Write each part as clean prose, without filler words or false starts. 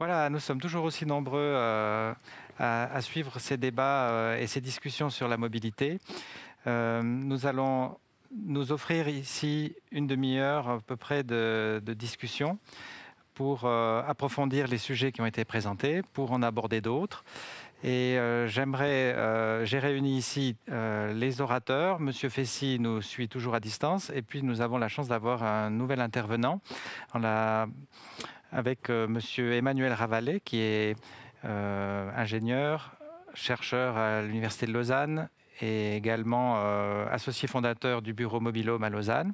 Voilà, nous sommes toujours aussi nombreux à suivre ces débats et ces discussions sur la mobilité. Nous allons nous offrir ici une demi-heure à peu près de discussion pour approfondir les sujets qui ont été présentés, pour en aborder d'autres. Et j'ai réuni ici les orateurs. Monsieur Fessy nous suit toujours à distance. Et puis nous avons la chance d'avoir un nouvel intervenant avec monsieur Emmanuel Ravalet, qui est ingénieur, chercheur à l'Université de Lausanne et également associé fondateur du bureau Mobilhome à Lausanne,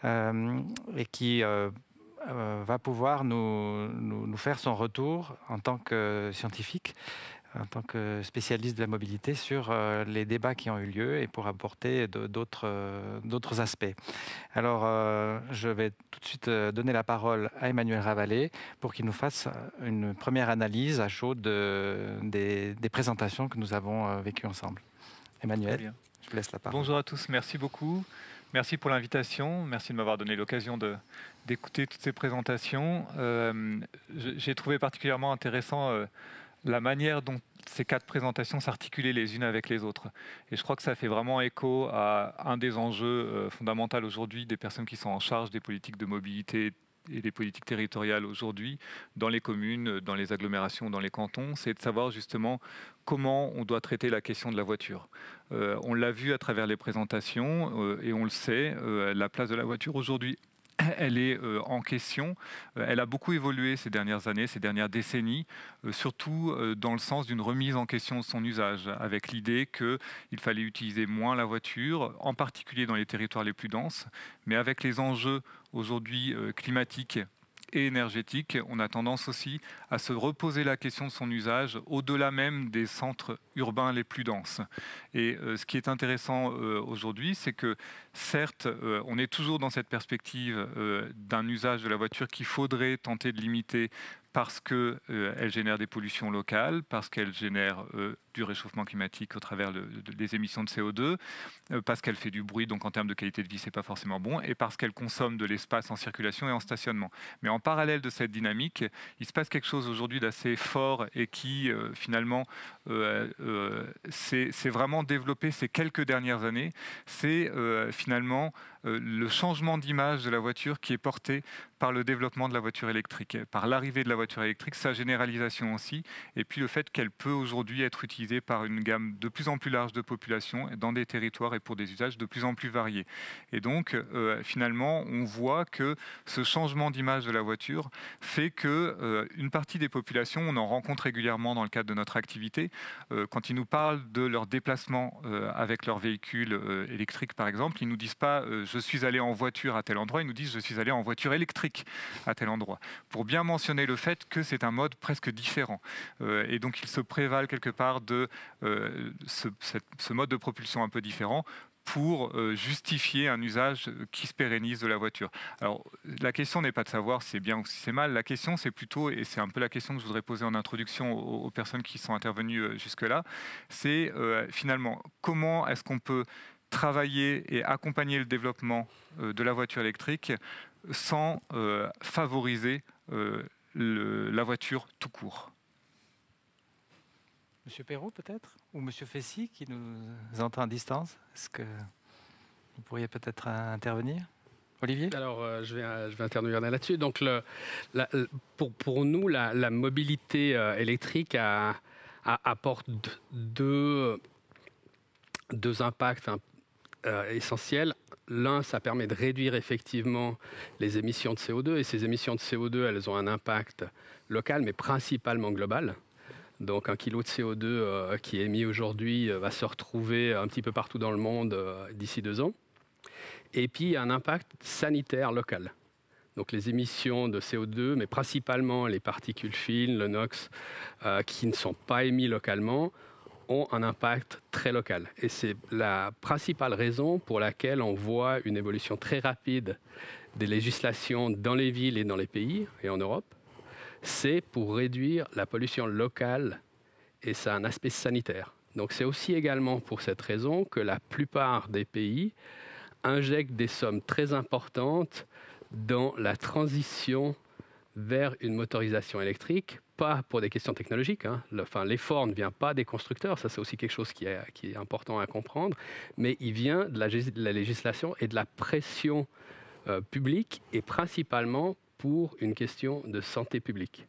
et qui va pouvoir nous faire son retour en tant que scientifique, en tant que spécialiste de la mobilité, sur les débats qui ont eu lieu et pour apporter d'autres aspects. Alors, je vais tout de suite donner la parole à Emmanuel Ravalet pour qu'il nous fasse une première analyse à chaud des présentations que nous avons vécues ensemble. Emmanuel, je vous laisse la parole. Bonjour à tous, merci beaucoup. Merci pour l'invitation, merci de m'avoir donné l'occasion d'écouter toutes ces présentations. J'ai trouvé particulièrement intéressant la manière dont ces 4 présentations s'articulaient les unes avec les autres. Et je crois que ça fait vraiment écho à un des enjeux fondamentaux aujourd'hui des personnes qui sont en charge des politiques de mobilité et des politiques territoriales aujourd'hui, dans les communes, dans les agglomérations, dans les cantons, c'est de savoir justement comment on doit traiter la question de la voiture. On l'a vu à travers les présentations et on le sait, la place de la voiture aujourd'hui, elle est en question. Elle a beaucoup évolué ces dernières années, ces dernières décennies, surtout dans le sens d'une remise en question de son usage, avec l'idée qu'il fallait utiliser moins la voiture, en particulier dans les territoires les plus denses, mais avec les enjeux aujourd'hui climatiques et énergétiques, on a tendance aussi à se reposer la question de son usage au-delà même des centres urbains les plus denses. Et ce qui est intéressant aujourd'hui, c'est que certes, on est toujours dans cette perspective d'un usage de la voiture qu'il faudrait tenter de limiter parce qu'elle génère des pollutions locales, parce qu'elle génère du réchauffement climatique au travers des émissions de CO2, parce qu'elle fait du bruit, donc en termes de qualité de vie, c'est pas forcément bon, et parce qu'elle consomme de l'espace en circulation et en stationnement. Mais en parallèle de cette dynamique, il se passe quelque chose aujourd'hui d'assez fort et qui finalement s'est vraiment développé ces quelques dernières années. C'est finalement le changement d'image de la voiture qui est porté par le développement de la voiture électrique, par l'arrivée de la voiture électrique, sa généralisation aussi, et puis le fait qu'elle peut aujourd'hui être utilisée par une gamme de plus en plus large de population dans des territoires et pour des usages de plus en plus variés. Et donc, finalement, on voit que ce changement d'image de la voiture fait que une partie des populations, on en rencontre régulièrement dans le cadre de notre activité, quand ils nous parlent de leur déplacement avec leur véhicule électrique, par exemple, ils ne nous disent pas je suis allé en voiture à tel endroit, ils nous disent je suis allé en voiture électrique à tel endroit, pour bien mentionner le fait que c'est un mode presque différent. Et donc ils se prévalent quelque part de ce mode de propulsion un peu différent pour justifier un usage qui se pérennise de la voiture. Alors, la question n'est pas de savoir si c'est bien ou si c'est mal, la question c'est plutôt, et c'est un peu la question que je voudrais poser en introduction aux personnes qui sont intervenues jusque-là, c'est finalement comment est-ce qu'on peut travailler et accompagner le développement de la voiture électrique sans favoriser la voiture tout court. Monsieur Perrault, peut-être? Ou monsieur Fessy, qui nous entend à distance? Est-ce que vous pourriez peut-être intervenir? Olivier? Alors, je vais intervenir là-dessus. Donc, pour nous, la mobilité électrique apporte deux impacts essentiels. L'un, ça permet de réduire effectivement les émissions de CO2. Et ces émissions de CO2, elles ont un impact local, mais principalement global. Donc, 1 kilo de CO2 qui est émis aujourd'hui va se retrouver un petit peu partout dans le monde d'ici 2 ans. Et puis, il y a un impact sanitaire local. Donc, les émissions de CO2, mais principalement les particules fines, le NOx, qui ne sont pas émis localement, ont un impact très local. Et c'est la principale raison pour laquelle on voit une évolution très rapide des législations dans les villes et dans les pays, et en Europe. C'est pour réduire la pollution locale, et ça a un aspect sanitaire. Donc c'est aussi également pour cette raison que la plupart des pays injectent des sommes très importantes dans la transition vers une motorisation électrique, pas pour des questions technologiques. L'effort ne vient pas des constructeurs, ça c'est aussi quelque chose qui est important à comprendre, mais il vient de la législation et de la pression publique, et principalement pour une question de santé publique.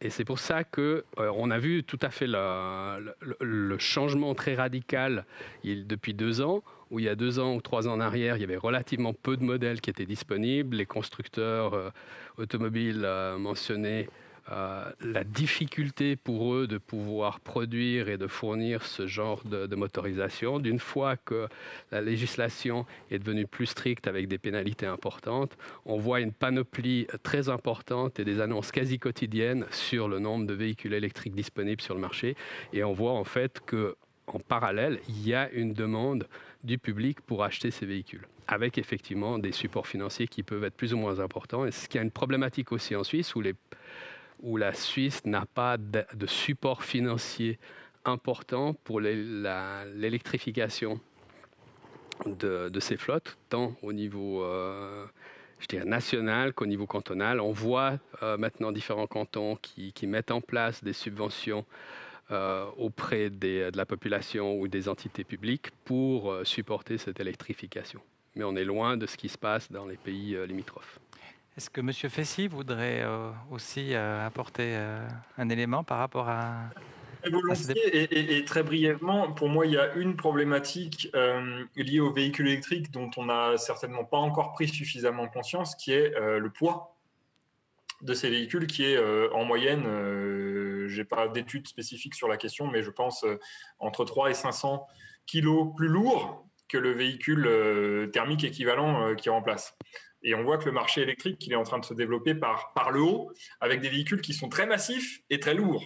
Et c'est pour ça qu'on a vu tout à fait le changement très radical depuis 2 ans, où il y a 2 ans ou 3 ans en arrière, il y avait relativement peu de modèles qui étaient disponibles. Les constructeurs automobiles mentionnaient la difficulté pour eux de pouvoir produire et de fournir ce genre de motorisation. D'une fois que la législation est devenue plus stricte avec des pénalités importantes, on voit une panoplie très importante et des annonces quasi quotidiennes sur le nombre de véhicules électriques disponibles sur le marché. Et on voit en fait qu'en parallèle, il y a une demande du public pour acheter ces véhicules, avec effectivement des supports financiers qui peuvent être plus ou moins importants. Et ce qui a une problématique aussi en Suisse, où la Suisse n'a pas de support financier important pour l'électrification de ces flottes, tant au niveau national qu'au niveau cantonal. On voit maintenant différents cantons qui mettent en place des subventions auprès de la population ou des entités publiques pour supporter cette électrification. Mais on est loin de ce qui se passe dans les pays limitrophes. Est-ce que M. Fessy voudrait aussi apporter un élément par rapport à... Volontiers, et très brièvement, pour moi, il y a une problématique liée aux véhicules électriques dont on n'a certainement pas encore pris suffisamment conscience, qui est le poids de ces véhicules, qui est en moyenne, je n'ai pas d'études spécifiques sur la question, mais je pense entre 3 et 500 kilos plus lourd que le véhicule thermique équivalent qui remplace. Et on voit que le marché électrique, il est en train de se développer par le haut, avec des véhicules qui sont très massifs et très lourds.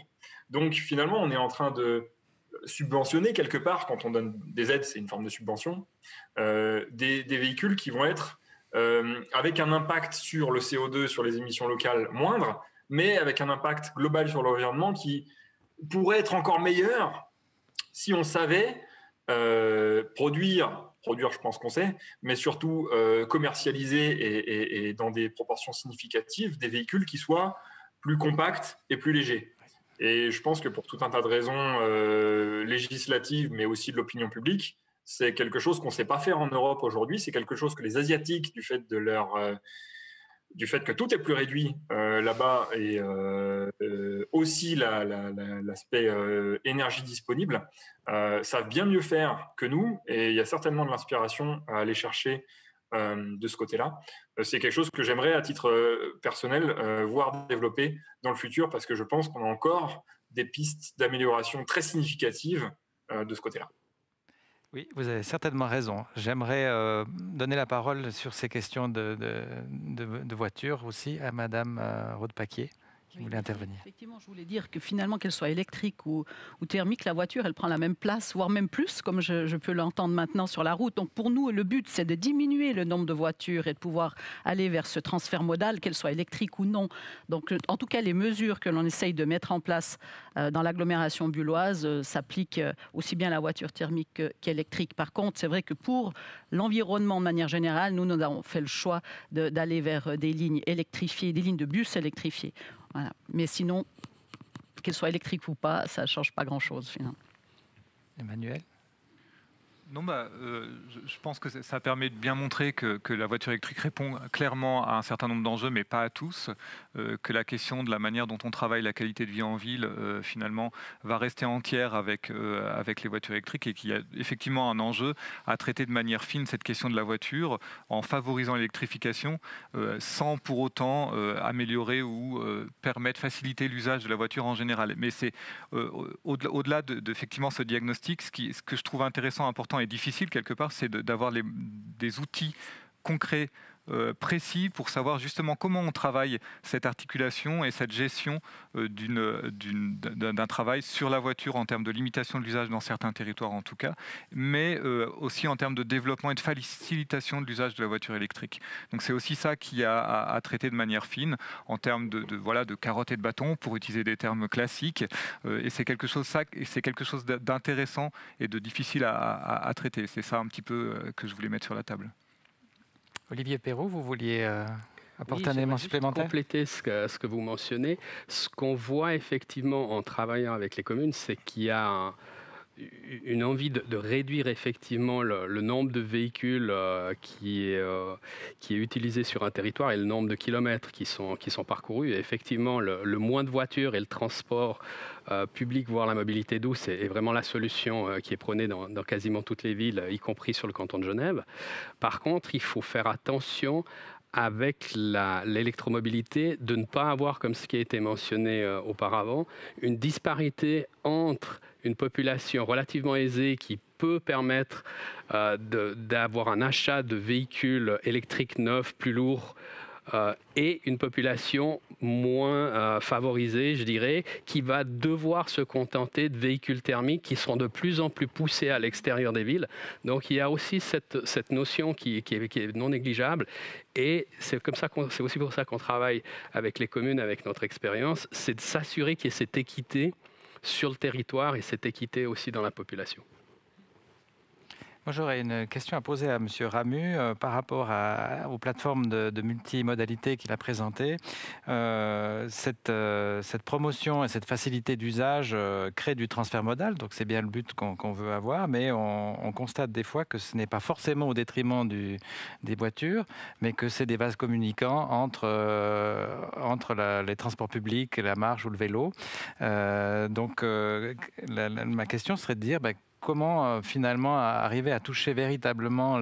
Donc finalement, on est en train de subventionner quelque part, quand on donne des aides, c'est une forme de subvention, des véhicules qui vont être avec un impact sur le CO2, sur les émissions locales moindre, mais avec un impact global sur l'environnement qui pourrait être encore meilleur si on savait produire, je pense qu'on sait, mais surtout commercialiser et dans des proportions significatives des véhicules qui soient plus compacts et plus légers. Et je pense que pour tout un tas de raisons législatives, mais aussi de l'opinion publique, c'est quelque chose qu'on ne sait pas faire en Europe aujourd'hui. C'est quelque chose que les Asiatiques, du fait que tout est plus réduit là-bas, et aussi l'aspect énergie disponible, savent bien mieux faire que nous. Et il y a certainement de l'inspiration à aller chercher de ce côté-là. C'est quelque chose que j'aimerais, à titre personnel, voir développer dans le futur, parce que je pense qu'on a encore des pistes d'amélioration très significatives de ce côté-là. Oui, vous avez certainement raison. J'aimerais donner la parole sur ces questions de voitures aussi à Madame Rode-Paquier, qui voulait intervenir. Effectivement, je voulais dire que finalement, qu'elle soit électrique ou thermique, la voiture, elle prend la même place, voire même plus, comme je peux l'entendre maintenant sur la route. Donc pour nous, le but, c'est de diminuer le nombre de voitures et de pouvoir aller vers ce transfert modal, qu'elle soit électrique ou non. Donc en tout cas, les mesures que l'on essaye de mettre en place dans l'agglomération bulloise s'appliquent aussi bien à la voiture thermique qu'électrique. Par contre, c'est vrai que pour l'environnement de manière générale, nous avons fait le choix d'aller vers des lignes électrifiées, des lignes de bus électrifiées. Voilà. Mais sinon, qu'elle soit électrique ou pas, ça ne change pas grand-chose finalement. Emmanuel ? Non, je pense que ça permet de bien montrer que la voiture électrique répond clairement à un certain nombre d'enjeux, mais pas à tous. Que la question de la manière dont on travaille la qualité de vie en ville, finalement, va rester entière avec les voitures électriques, et qu'il y a effectivement un enjeu à traiter de manière fine cette question de la voiture en favorisant l'électrification, sans pour autant améliorer ou permettre, faciliter l'usage de la voiture en général. Mais c'est au-delà effectivement ce diagnostic, ce que je trouve intéressant, important et difficile quelque part, c'est d'avoir des outils concrets, précis, pour savoir justement comment on travaille cette articulation et cette gestion d'un travail sur la voiture en termes de limitation de l'usage dans certains territoires en tout cas, mais aussi en termes de développement et de facilitation de l'usage de la voiture électrique. Donc c'est aussi ça qu'il y a à traiter de manière fine en termes de carottes et de bâtons, pour utiliser des termes classiques, et c'est quelque chose d'intéressant et de difficile à traiter. C'est ça un petit peu que je voulais mettre sur la table. Olivier Perrault, vous vouliez apporter un élément supplémentaire? Compléter ce que vous mentionnez. Ce qu'on voit effectivement en travaillant avec les communes, c'est qu'il y a une envie de réduire effectivement le nombre de véhicules qui est utilisé sur un territoire et le nombre de kilomètres qui sont parcourus. Et effectivement, le moins de voitures et le transport public, voire la mobilité douce, est vraiment la solution qui est prônée dans quasiment toutes les villes, y compris sur le canton de Genève. Par contre, il faut faire attention avec l'électromobilité, de ne pas avoir, comme ce qui a été mentionné auparavant, une disparité entre une population relativement aisée qui peut permettre d'avoir un achat de véhicules électriques neufs, plus lourds, et une population moins favorisée, je dirais, qui va devoir se contenter de véhicules thermiques qui sont de plus en plus poussés à l'extérieur des villes. Donc il y a aussi cette notion qui est non négligeable. Et c'est aussi pour ça qu'on travaille avec les communes, avec notre expérience, c'est de s'assurer qu'il y ait cette équité sur le territoire et cette équité aussi dans la population. Moi, j'aurais une question à poser à M. Ramu par rapport aux plateformes de multimodalité qu'il a présentées. Cette promotion et cette facilité d'usage crée du transfert modal, donc c'est bien le but qu'on veut avoir, mais on constate des fois que ce n'est pas forcément au détriment des voitures, mais que c'est des vases communicants entre les transports publics, la marche ou le vélo. Donc, ma question serait de dire... comment finalement arriver à toucher véritablement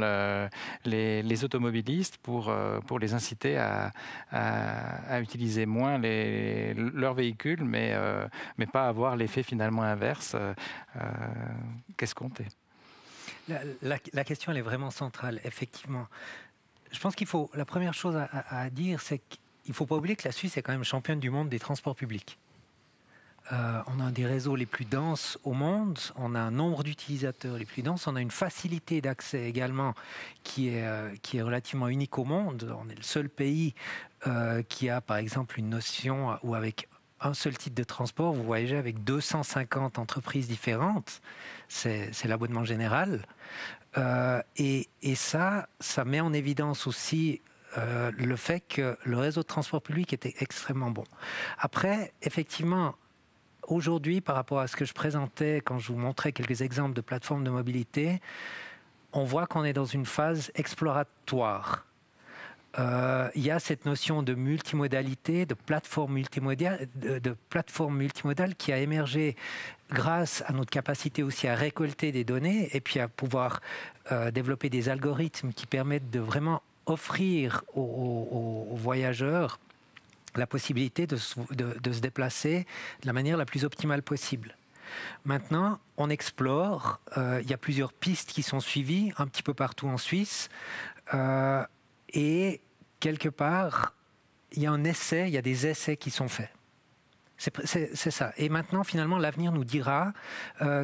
les automobilistes pour les inciter à utiliser moins leurs véhicules, mais pas avoir l'effet finalement inverse qu'escompté. La question, elle est vraiment centrale, effectivement. Je pense la première chose à dire, c'est qu'il ne faut pas oublier que la Suisse est quand même championne du monde des transports publics. On a un des réseaux les plus denses au monde, on a un nombre d'utilisateurs les plus denses, on a une facilité d'accès également qui est relativement unique au monde. On est le seul pays qui a par exemple une notion où avec un seul type de transport, vous voyagez avec 250 entreprises différentes, c'est l'abonnement général. Et ça met en évidence aussi le fait que le réseau de transport public était extrêmement bon. Après, effectivement, aujourd'hui, par rapport à ce que je présentais quand je vous montrais quelques exemples de plateformes de mobilité, on voit qu'on est dans une phase exploratoire. Il y a cette notion de multimodalité, de plateforme multimodale qui a émergé grâce à notre capacité aussi à récolter des données et puis à pouvoir développer des algorithmes qui permettent de vraiment offrir aux voyageurs la possibilité de se déplacer de la manière la plus optimale possible. Maintenant, on explore. Il y a plusieurs pistes qui sont suivies un petit peu partout en Suisse. Et quelque part, il y a des essais qui sont faits. C'est ça. Et maintenant, finalement, l'avenir nous dira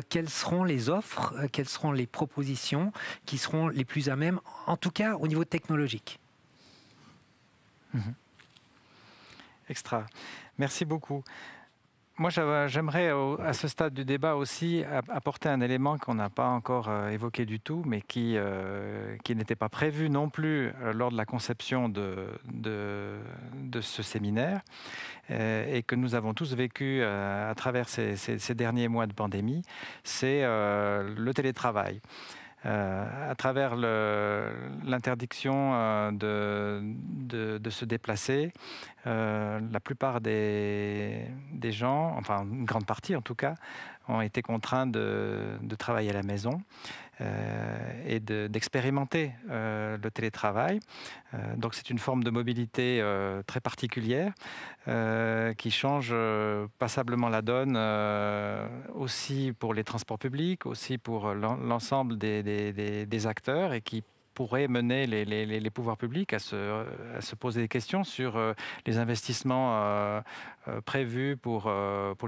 quelles seront les offres, quelles seront les propositions qui seront les plus à même, en tout cas au niveau technologique. Extra. Merci beaucoup. Moi, j'aimerais, à ce stade du débat aussi, apporter un élément qu'on n'a pas encore évoqué du tout, mais qui n'était pas prévu non plus lors de la conception de ce séminaire, et que nous avons tous vécu à travers ces derniers mois de pandémie, c'est le télétravail. À travers l'interdiction de se déplacer, la plupart des gens, enfin une grande partie en tout cas, ont été contraints de travailler à la maison et d'expérimenter le télétravail. Donc c'est une forme de mobilité très particulière qui change passablement la donne aussi pour les transports publics, aussi pour l'ensemble des acteurs et qui pourrait mener les pouvoirs publics à se poser des questions sur les investissements prévus pour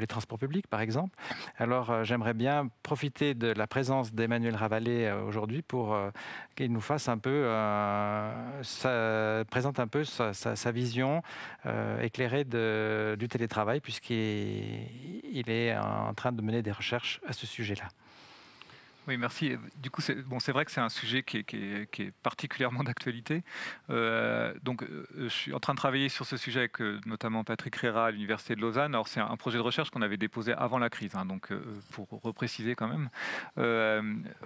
les transports publics, par exemple. Alors, j'aimerais bien profiter de la présence d'Emmanuel Ravallet aujourd'hui pour qu'il nous fasse un peu, présente un peu sa vision éclairée du télétravail, puisqu'il est en train de mener des recherches à ce sujet-là. Oui, merci. Du coup, c'est vrai que c'est un sujet qui est particulièrement d'actualité. Je suis en train de travailler sur ce sujet avec notamment Patrick Rera à l'Université de Lausanne. Alors, c'est un projet de recherche qu'on avait déposé avant la crise, hein, donc pour repréciser quand même.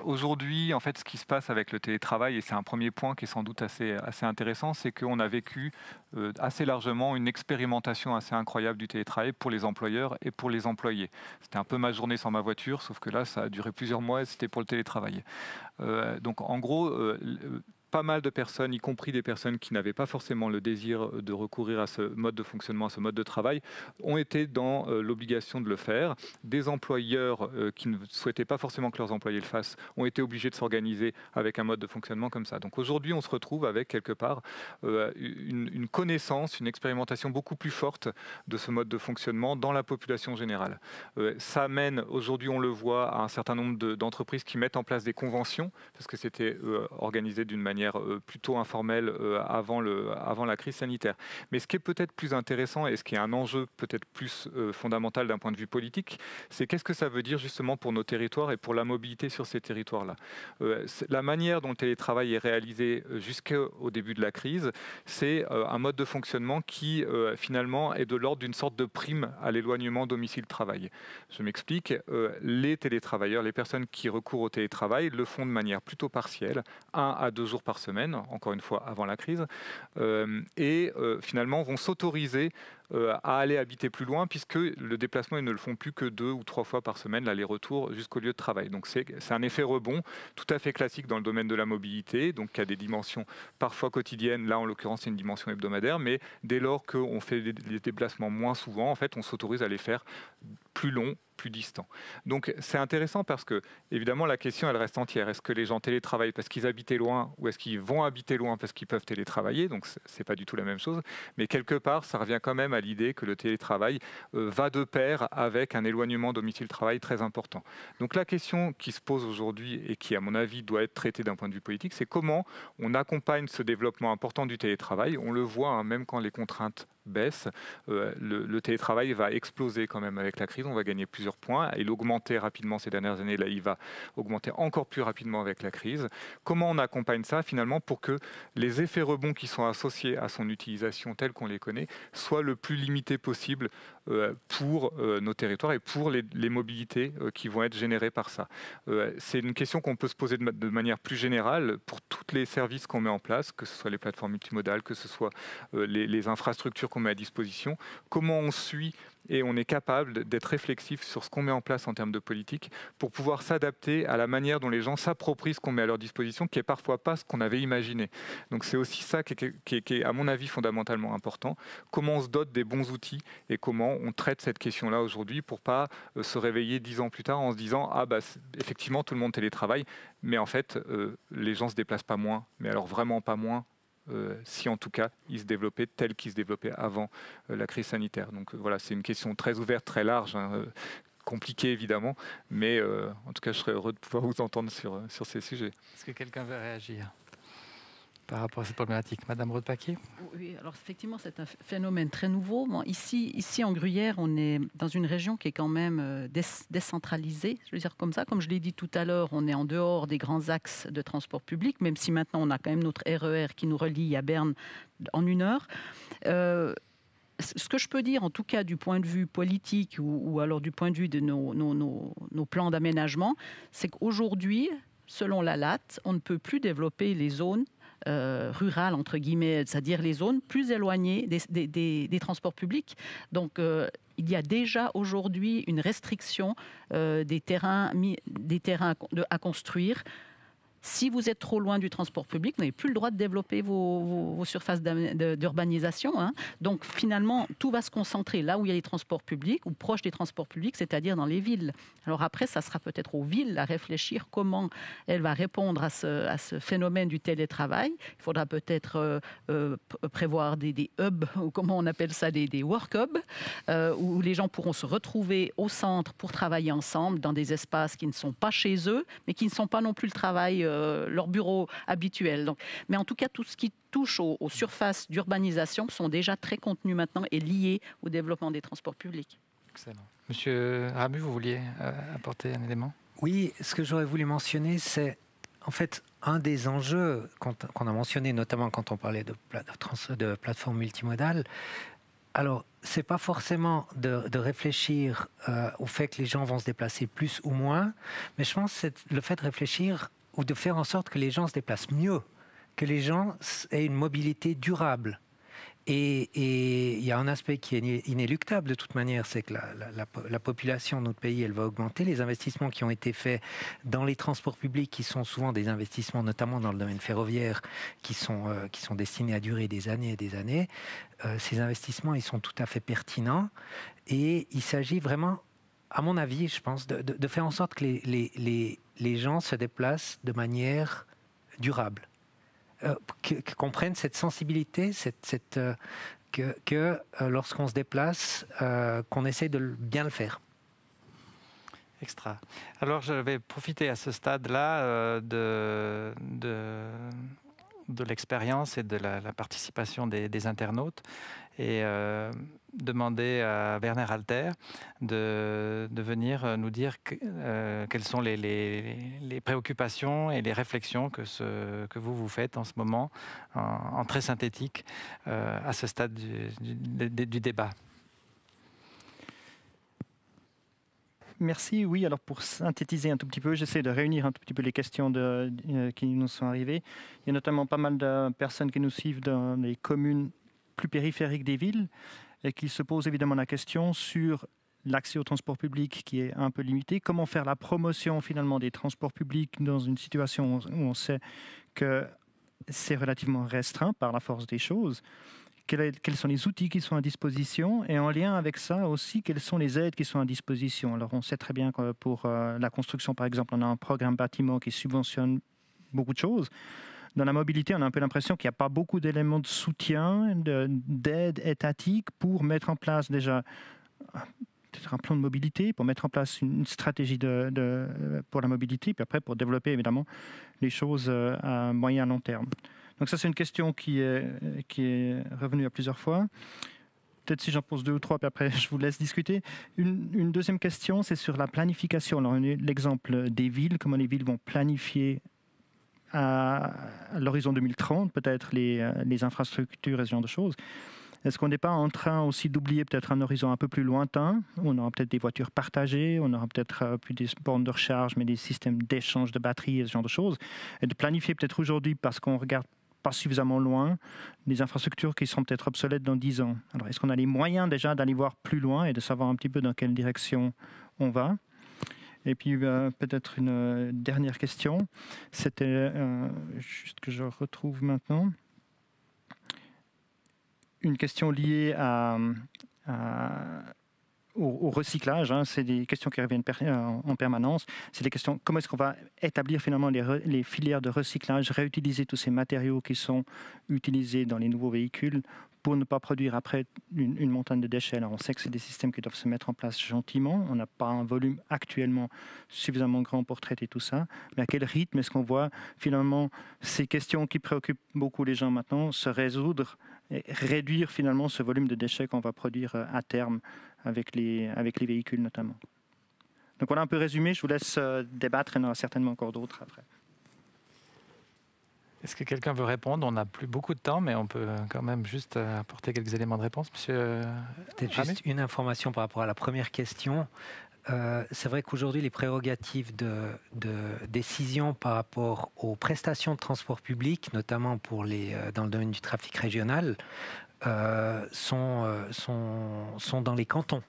Aujourd'hui, en fait, ce qui se passe avec le télétravail, et c'est un premier point qui est sans doute assez intéressant, c'est qu'on a vécu assez largement une expérimentation assez incroyable du télétravail pour les employeurs et pour les employés. C'était un peu ma journée sans ma voiture, sauf que là, ça a duré plusieurs mois et c'était pour le télétravail. Donc en gros, pas mal de personnes, y compris des personnes qui n'avaient pas forcément le désir de recourir à ce mode de fonctionnement, à ce mode de travail, ont été dans l'obligation de le faire. Des employeurs qui ne souhaitaient pas forcément que leurs employés le fassent ont été obligés de s'organiser avec un mode de fonctionnement comme ça. Donc aujourd'hui, on se retrouve avec quelque part une connaissance, une expérimentation beaucoup plus forte de ce mode de fonctionnement dans la population générale. Ça mène, aujourd'hui on le voit, à un certain nombre d'entreprises qui mettent en place des conventions, parce que c'était organisé d'une manière plutôt informelle avant la crise sanitaire. Mais ce qui est peut-être plus intéressant et ce qui est un enjeu peut-être plus fondamental d'un point de vue politique, c'est qu'est-ce que ça veut dire justement pour nos territoires et pour la mobilité sur ces territoires-là. La manière dont le télétravail est réalisé jusqu'au début de la crise, c'est un mode de fonctionnement qui finalement est de l'ordre d'une sorte de prime à l'éloignement domicile-travail. Je m'explique, les télétravailleurs, les personnes qui recourent au télétravail le font de manière plutôt partielle, 1 à 2 jours par semaine, encore une fois avant la crise, et finalement vont s'autoriser à aller habiter plus loin, puisque le déplacement, ils ne le font plus que 2 ou 3 fois par semaine, l'aller-retour jusqu'au lieu de travail. Donc c'est un effet rebond tout à fait classique dans le domaine de la mobilité, donc qui a des dimensions parfois quotidiennes, là en l'occurrence c'est une dimension hebdomadaire, mais dès lors qu'on fait des déplacements moins souvent, en fait on s'autorise à les faire plus longs, plus distants. Donc c'est intéressant parce que, évidemment, la question elle reste entière. Est-ce que les gens télétravaillent parce qu'ils habitaient loin ou est-ce qu'ils vont habiter loin parce qu'ils peuvent télétravailler? Donc c'est pas du tout la même chose. Mais quelque part, ça revient quand même à l'idée que le télétravail va de pair avec un éloignement domicile-travail très important. Donc la question qui se pose aujourd'hui et qui, à mon avis, doit être traitée d'un point de vue politique, c'est comment on accompagne ce développement important du télétravail. On le voit, hein, même quand les contraintes baisse, le télétravail va exploser quand même avec la crise, on va gagner plusieurs points, il augmentait rapidement ces dernières années, là il va augmenter encore plus rapidement avec la crise. Comment on accompagne ça finalement pour que les effets rebonds qui sont associés à son utilisation telle qu'on les connaît soient le plus limités possible pour nos territoires et pour les mobilités qui vont être générées par ça. C'est une question qu'on peut se poser de manière plus générale pour tous les services qu'on met en place, que ce soit les plateformes multimodales, que ce soit les infrastructures qu'on met à disposition, comment on suit et on est capable d'être réflexif sur ce qu'on met en place en termes de politique pour pouvoir s'adapter à la manière dont les gens s'approprient ce qu'on met à leur disposition, qui est parfois pas ce qu'on avait imaginé. Donc c'est aussi ça qui est, à mon avis, fondamentalement important. Comment on se dote des bons outils et comment on traite cette question-là aujourd'hui pour pas se réveiller 10 ans plus tard en se disant « Ah bah effectivement, tout le monde télétravaille, mais en fait, les gens se déplacent pas moins, mais alors vraiment pas moins. » si en tout cas ils se développaient tels qu'ils se développaient avant la crise sanitaire. Donc voilà, c'est une question très ouverte, très large, hein, compliquée évidemment, mais en tout cas je serais heureux de pouvoir vous entendre sur ces sujets. Est-ce que quelqu'un veut réagir par rapport à cette problématique? Madame Roth-Paquet? Oui, alors effectivement, c'est un phénomène très nouveau. Bon, ici en Gruyère, on est dans une région qui est quand même décentralisée, je veux dire comme ça. Comme je l'ai dit tout à l'heure, on est en dehors des grands axes de transport public, même si maintenant on a quand même notre RER qui nous relie à Berne en 1 heure. Ce que je peux dire, en tout cas du point de vue politique ou alors du point de vue de nos plans d'aménagement, c'est qu'aujourd'hui, selon la LAT, on ne peut plus développer les zones rurales, entre guillemets, c'est-à-dire les zones plus éloignées des transports publics. Donc, il y a déjà aujourd'hui une restriction des terrains à construire. Si vous êtes trop loin du transport public, vous n'avez plus le droit de développer vos surfaces d'urbanisation. Hein. Donc finalement, tout va se concentrer là où il y a les transports publics ou proche des transports publics, c'est-à-dire dans les villes. Alors après, ça sera peut-être aux villes à réfléchir comment elles vont répondre à ce phénomène du télétravail. Il faudra peut-être prévoir des hubs, ou comment on appelle ça, des work hubs, où les gens pourront se retrouver au centre pour travailler ensemble dans des espaces qui ne sont pas chez eux, mais qui ne sont pas non plus le travail leur bureau habituel. Donc, mais en tout cas, tout ce qui touche aux surfaces d'urbanisation sont déjà très contenus maintenant et liés au développement des transports publics. Excellent. Monsieur Ramu, vous vouliez apporter un élément? Oui, ce que j'aurais voulu mentionner, c'est en fait un des enjeux qu'on a mentionné, notamment quand on parlait de plateforme multimodale. Alors, ce n'est pas forcément de réfléchir au fait que les gens vont se déplacer plus ou moins, mais je pense que c'est le fait de réfléchir ou de faire en sorte que les gens se déplacent mieux, que les gens aient une mobilité durable. Et il y a un aspect qui est inéluctable de toute manière, c'est que la population de notre pays, elle va augmenter. Les investissements qui ont été faits dans les transports publics, qui sont souvent des investissements, notamment dans le domaine ferroviaire, qui sont destinés à durer des années et des années, ces investissements, ils sont tout à fait pertinents. Et il s'agit vraiment, à mon avis, je pense, de faire en sorte que les gens se déplacent de manière durable. Qu'on prenne cette sensibilité, que lorsqu'on se déplace, qu'on essaie de bien le faire. Extra. Alors, je vais profiter à ce stade-là de l'expérience et de la participation des internautes et demander à Werner Alter de venir nous dire quelles sont les préoccupations et les réflexions que vous faites en ce moment, en très synthétique, à ce stade du débat. Merci. Oui, alors pour synthétiser un tout petit peu, j'essaie de réunir un tout petit peu les questions qui nous sont arrivées. Il y a notamment pas mal de personnes qui nous suivent dans les communes plus périphériques des villes et qui se posent évidemment la question sur l'accès au transport public qui est un peu limité. Comment faire la promotion finalement des transports publics dans une situation où on sait que c'est relativement restreint par la force des choses? Quels sont les outils qui sont à disposition et en lien avec ça aussi, quelles sont les aides qui sont à disposition? Alors on sait très bien que pour la construction par exemple, on a un programme bâtiment qui subventionne beaucoup de choses. Dans la mobilité, on a un peu l'impression qu'il n'y a pas beaucoup d'éléments de soutien, d'aide étatique pour mettre en place déjà peut-être un plan de mobilité, pour mettre en place une stratégie pour la mobilité, puis après pour développer évidemment les choses à moyen et long terme. Donc ça, c'est une question qui est revenue à plusieurs fois. Peut-être si j'en pose 2 ou 3, puis après je vous laisse discuter. Une deuxième question, c'est sur la planification. Alors, on a l'exemple des villes, comment les villes vont planifier à l'horizon 2030, peut-être les infrastructures et ce genre de choses. Est-ce qu'on n'est pas en train aussi d'oublier peut-être un horizon un peu plus lointain, où on aura peut-être des voitures partagées, on aura peut-être plus des bornes de recharge, mais des systèmes d'échange de batteries et ce genre de choses, et de planifier peut-être aujourd'hui parce qu'on regarde pas suffisamment loin, des infrastructures qui seront peut-être obsolètes dans 10 ans. Alors, est-ce qu'on a les moyens déjà d'aller voir plus loin et de savoir un petit peu dans quelle direction on va? Et puis, peut-être une dernière question. C'était, juste que je retrouve maintenant, une question liée au recyclage, hein. C'est des questions qui reviennent en permanence. C'est des questions, comment est-ce qu'on va établir finalement les filières de recyclage, réutiliser tous ces matériaux qui sont utilisés dans les nouveaux véhicules pour ne pas produire après une montagne de déchets. Alors on sait que c'est des systèmes qui doivent se mettre en place gentiment. On n'a pas un volume actuellement suffisamment grand pour traiter tout ça. Mais à quel rythme est-ce qu'on voit finalement ces questions qui préoccupent beaucoup les gens maintenant se résoudre et réduire finalement ce volume de déchets qu'on va produire à terme avec les véhicules notamment. Donc voilà un peu résumé, je vous laisse débattre, il y en aura certainement encore d'autres après. Est-ce que quelqu'un veut répondre? On n'a plus beaucoup de temps, mais on peut quand même juste apporter quelques éléments de réponse. Monsieur Peut-être juste une information par rapport à la première question. C'est vrai qu'aujourd'hui, les prérogatives de décision par rapport aux prestations de transport public, notamment dans le domaine du trafic régional, sont dans les cantons.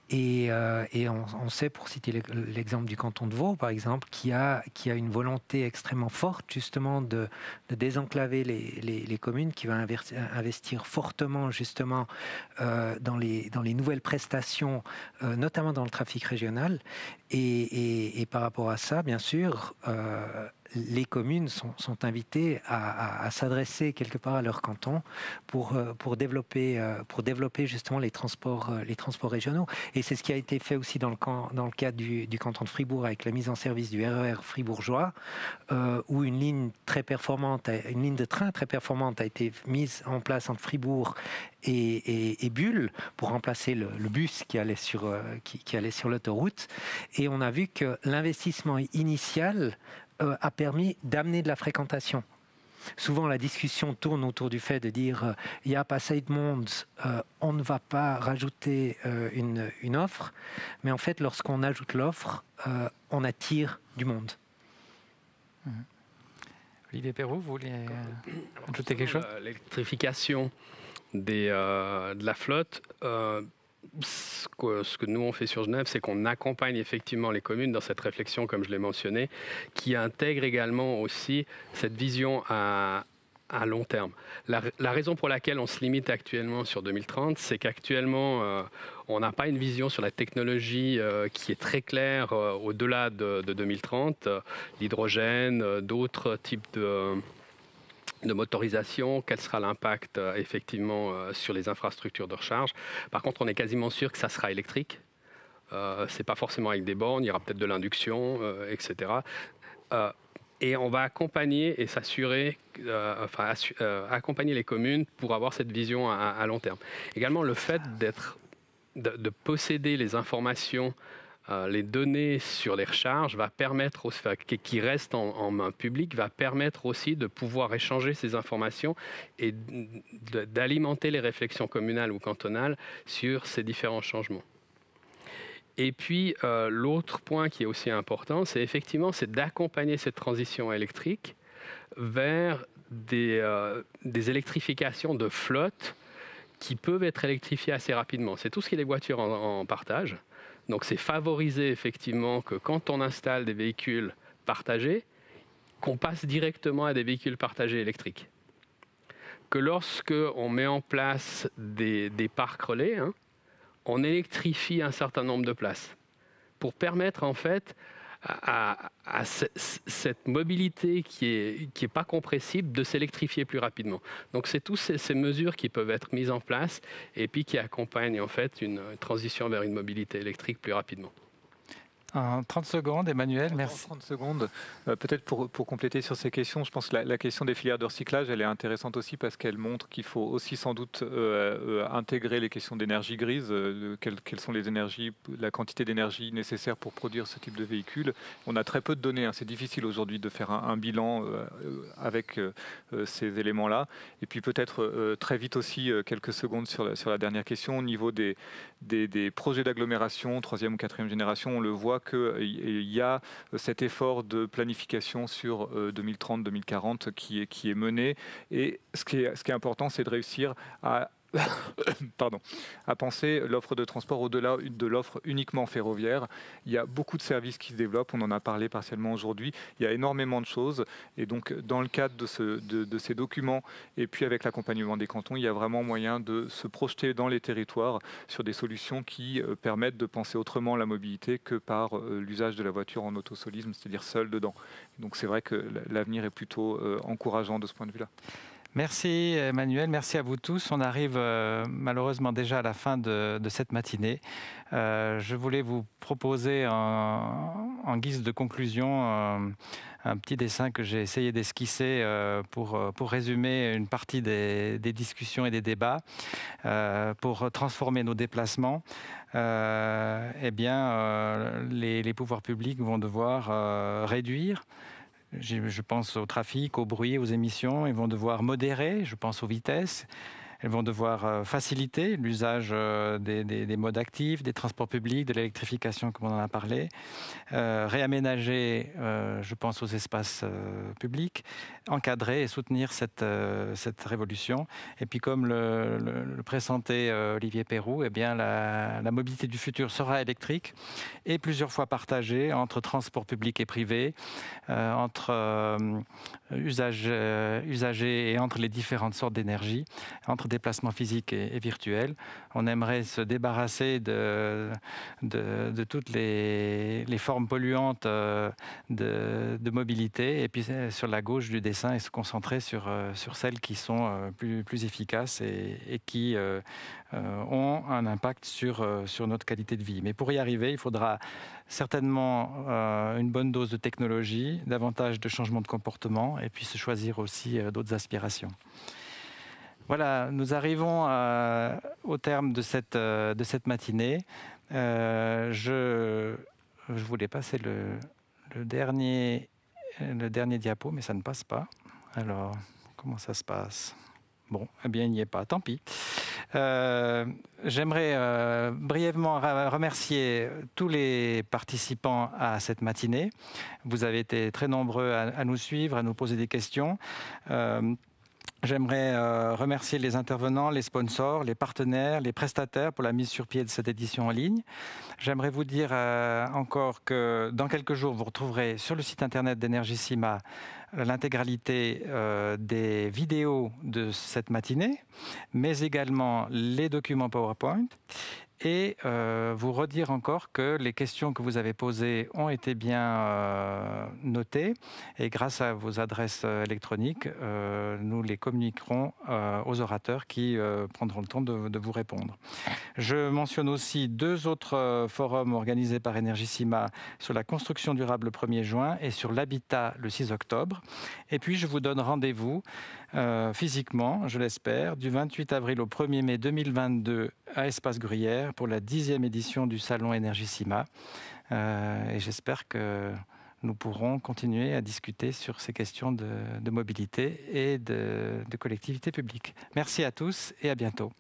Et on sait, pour citer l'exemple du canton de Vaud, par exemple, qui a une volonté extrêmement forte, justement, de désenclaver les communes, qui va investir fortement, justement, dans les nouvelles prestations, notamment dans le trafic régional. Et par rapport à ça, bien sûr, les communes sont invitées à s'adresser quelque part à leur canton pour développer justement les transports régionaux. Et c'est ce qui a été fait aussi dans le cadre du canton de Fribourg avec la mise en service du RER fribourgeois, où une ligne de train très performante a été mise en place entre Fribourg et Bulle pour remplacer le bus qui allait sur l'autoroute. Et on a vu que l'investissement initial a permis d'amener de la fréquentation. Souvent, la discussion tourne autour du fait de dire il n'y a pas assez de monde, on ne va pas rajouter une offre. Mais en fait, lorsqu'on ajoute l'offre, on attire du monde. Olivier Perroux, vous voulez ajouter quelque chose? L'électrification de la flotte, ce que nous on fait sur Genève, c'est qu'on accompagne effectivement les communes dans cette réflexion, comme je l'ai mentionné, qui intègre également aussi cette vision à long terme. La raison pour laquelle on se limite actuellement sur 2030, c'est qu'actuellement, on n'a pas une vision sur la technologie qui est très claire au-delà de 2030. L'hydrogène, d'autres types de motorisation, quel sera l'impact effectivement sur les infrastructures de recharge. Par contre, on est quasiment sûr que ça sera électrique. C'est pas forcément avec des bornes, il y aura peut-être de l'induction, etc. Et on va accompagner et s'assurer, accompagner les communes pour avoir cette vision à long terme. Également, le fait de posséder les informations, les données sur les recharges va permettre, qui restent en main publique, va permettre aussi de pouvoir échanger ces informations et d'alimenter les réflexions communales ou cantonales sur ces différents changements. Et puis, l'autre point qui est aussi important, c'est d'accompagner cette transition électrique vers des électrifications de flottes qui peuvent être électrifiées assez rapidement. C'est tout ce qui est les voitures en partage. Donc, c'est favoriser effectivement que quand on installe des véhicules partagés, qu'on passe directement à des véhicules partagés électriques. Que lorsque on met en place des parcs relais, on électrifie un certain nombre de places pour permettre en fait à cette mobilité qui est pas compressible de s'électrifier plus rapidement. Donc c'est toutes ces mesures qui peuvent être mises en place et puis qui accompagnent en fait une transition vers une mobilité électrique plus rapidement. En 30 secondes, Emmanuel, merci. 30 secondes. Peut-être pour compléter sur ces questions, je pense que la question des filières de recyclage, elle est intéressante aussi parce qu'elle montre qu'il faut aussi sans doute intégrer les questions d'énergie grise, quelles sont les énergies, la quantité d'énergie nécessaire pour produire ce type de véhicule. On a très peu de données, c'est difficile aujourd'hui de faire un bilan avec ces éléments-là. Et puis peut-être très vite aussi, quelques secondes sur la dernière question, au niveau des projets d'agglomération, 3e ou 4e génération, on le voit qu'il y a cet effort de planification sur 2030-2040 qui est mené. Et ce qui est important, c'est de réussir à penser l'offre de transport au-delà de l'offre uniquement ferroviaire. Il y a beaucoup de services qui se développent, on en a parlé partiellement aujourd'hui, il y a énormément de choses et donc dans le cadre de ces documents et puis avec l'accompagnement des cantons, il y a vraiment moyen de se projeter dans les territoires sur des solutions qui permettent de penser autrement la mobilité que par l'usage de la voiture en autosolisme, c'est-à-dire seul dedans. Donc c'est vrai que l'avenir est plutôt encourageant de ce point de vue-là. Merci Emmanuel, merci à vous tous. On arrive malheureusement déjà à la fin de cette matinée. Je voulais vous proposer en guise de conclusion un petit dessin que j'ai essayé d'esquisser pour résumer une partie des discussions et des débats, pour transformer nos déplacements. Les pouvoirs publics vont devoir réduire. Je pense au trafic, au bruit, aux émissions. Ils vont devoir modérer, je pense aux vitesses. Elles vont devoir faciliter l'usage des modes actifs, des transports publics, de l'électrification, comme on en a parlé. Réaménager, je pense aux espaces publics. Encadrer et soutenir cette révolution. Et puis, comme le pressentait Olivier Perroux, eh bien, la mobilité du futur sera électrique et plusieurs fois partagée entre transport public et privé, entre usagers et entre les différentes sortes d'énergie, entre notre déplacement physique est virtuel. On aimerait se débarrasser de toutes les formes polluantes de mobilité, et puis sur la gauche du dessin, et se concentrer sur celles qui sont plus efficaces et qui ont un impact sur notre qualité de vie. Mais pour y arriver, il faudra certainement une bonne dose de technologie, davantage de changements de comportement, et puis se choisir aussi d'autres aspirations. Voilà, nous arrivons au terme de cette matinée. Je voulais passer le dernier diapo, mais ça ne passe pas. Alors, comment ça se passe ? Bon, eh bien, il n'y est pas, tant pis. J'aimerais brièvement remercier tous les participants à cette matinée. Vous avez été très nombreux à nous suivre, à nous poser des questions. J'aimerais remercier les intervenants, les sponsors, les partenaires, les prestataires pour la mise sur pied de cette édition en ligne. J'aimerais vous dire encore que dans quelques jours, vous retrouverez sur le site internet d'Energissima l'intégralité des vidéos de cette matinée, mais également les documents PowerPoint. Et vous redire encore que les questions que vous avez posées ont été bien notées, et grâce à vos adresses électroniques, nous les communiquerons aux orateurs qui prendront le temps de vous répondre. Je mentionne aussi 2 autres forums organisés par Energissima sur la construction durable le 1er juin et sur l'habitat le 6 octobre. Et puis je vous donne rendez-vous physiquement, je l'espère, du 28 avril au 1er mai 2022 à Espace Gruyère pour la 10e édition du Salon Energissima. Et j'espère que nous pourrons continuer à discuter sur ces questions de mobilité et de collectivité publique. Merci à tous et à bientôt.